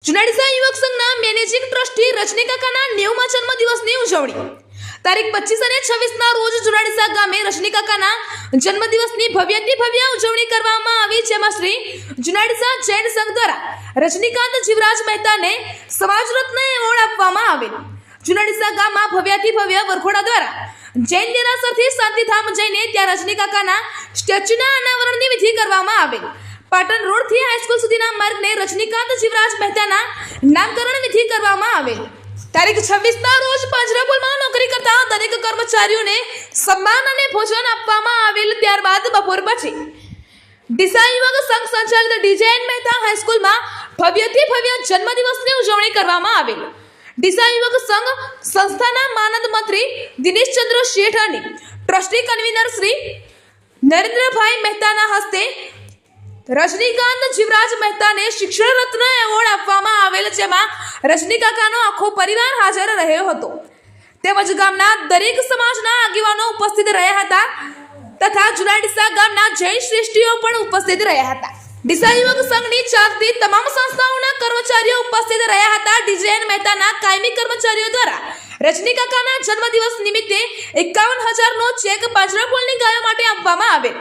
જુનાડીસા યુવક સંઘના managing trustee રજનીકાકાના 90મા જન્મદિવસની ઉજવણી તારીખ 25 અને 26ના રોજ જુનાડીસા ગામે રજનીકાકાના જન્મદિવસની ભવ્યાતિ ભવ્ય ઉજવણી કરવામાં આવી, જેમાં શ્રી જુનાડીસા જૈન સંઘ દ્વારા રજનીકાંત જીવરાજ મહેતાને સમાજ રત્ન એવોર્ડ આપવામાં આવેલ। જુનાડીસા ગામમાં ભવ્યાતિ ભવ્ય વરઘોડા દ્વારા જૈન દેરાસરથી શાંતિધામ જઈને ત્યાં રજનીકાકાના સ્ટેચ્યુના અનાવરણની વિધિ કરવામાં આવેલ। પાટણ રોડથી હાઈસ્કૂલ સુધીના માર્ગને રજનીકાંત જીવરાજ મહેતાના નામકરણ વિધિ કરવામાં આવેલ। તારીખ 26ના રોજ પાંજરાપોળમાં નોકરી કરતા દરેક કર્મચારીઓને સન્માન અને ભોજન આપવામાં આવેલ। ત્યારબાદ બપોર પછી ડીસા યુવક સંઘ સંચાલિત ડીજેએન મહેતા હાઈસ્કૂલમાં ભવ્યથી ભવ્ય જન્મદિવસની ઉજવણી કરવામાં આવેલ। ડીસા યુવક સંઘ સંસ્થાના માનદ મંત્રી દિનેશચંદ્ર શેઠ અને ટ્રસ્ટી કન્વીનર શ્રી નરેન્દ્રભાઈ મહેતાના હસ્તે રજનીકાંત જીવરાજ મહેતાને શિક્ષણ રત્ન એવોર્ડ આપવામાં આવેલ, જેમાં રજનીકાકાનો આખો પરિવાર હાજર રહ્યો હતો તેમજ ગામના દરેક સમાજના આગેવાનો ઉપસ્થિત રહ્યા હતા તથા જુનાડીસા ગામના જૈન શ્રેષ્ઠીઓ પણ ઉપસ્થિત રહ્યા હતા। ડીસા યુવક સંઘની ચાલતી તમામ સંસ્થાઓના કર્મચારીઓ ઉપસ્થિત રહ્યા હતા। ડીજેએન મહેતાના કાયમી કર્મચારીઓ દ્વારા રજનીકાકાના જન્મદિવસ નિમિત્તે 51,000નો ચેક પાંજરાપોળની ગાયો માટે આપવામાં આવેલ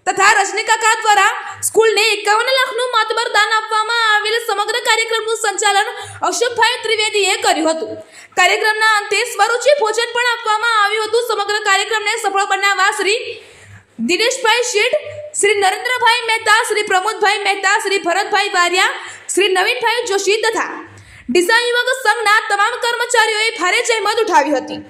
તથા રજનીકાકા દ્વારા સ્કૂલને 51 લાખનું માતબર દાન આપવામાં આવેલ। સમગ્ર કાર્યક્રમનું સંચાલન અશોકભાઈ ત્રિવેદીએ કર્યું હતું। કાર્યક્રમના અંતે સ્વરૂચિ ભોજન પણ આપવામાં આવ્યું હતું। સમગ્ર કાર્યક્રમને સફળ બનાવવા શ્રી દિનેશભાઈ શેઠ, શ્રી નરેન્દ્રભાઈ મહેતા, શ્રી પ્રમોદભાઈ મહેતા, શ્રી ભરતભાઈ વારિયા, શ્રી નવીનભાઈ જોશી તથા ડીસા યુવક સંઘના તમામ કર્મચારીઓએ ભારે જહેમત ઉઠાવી હતી।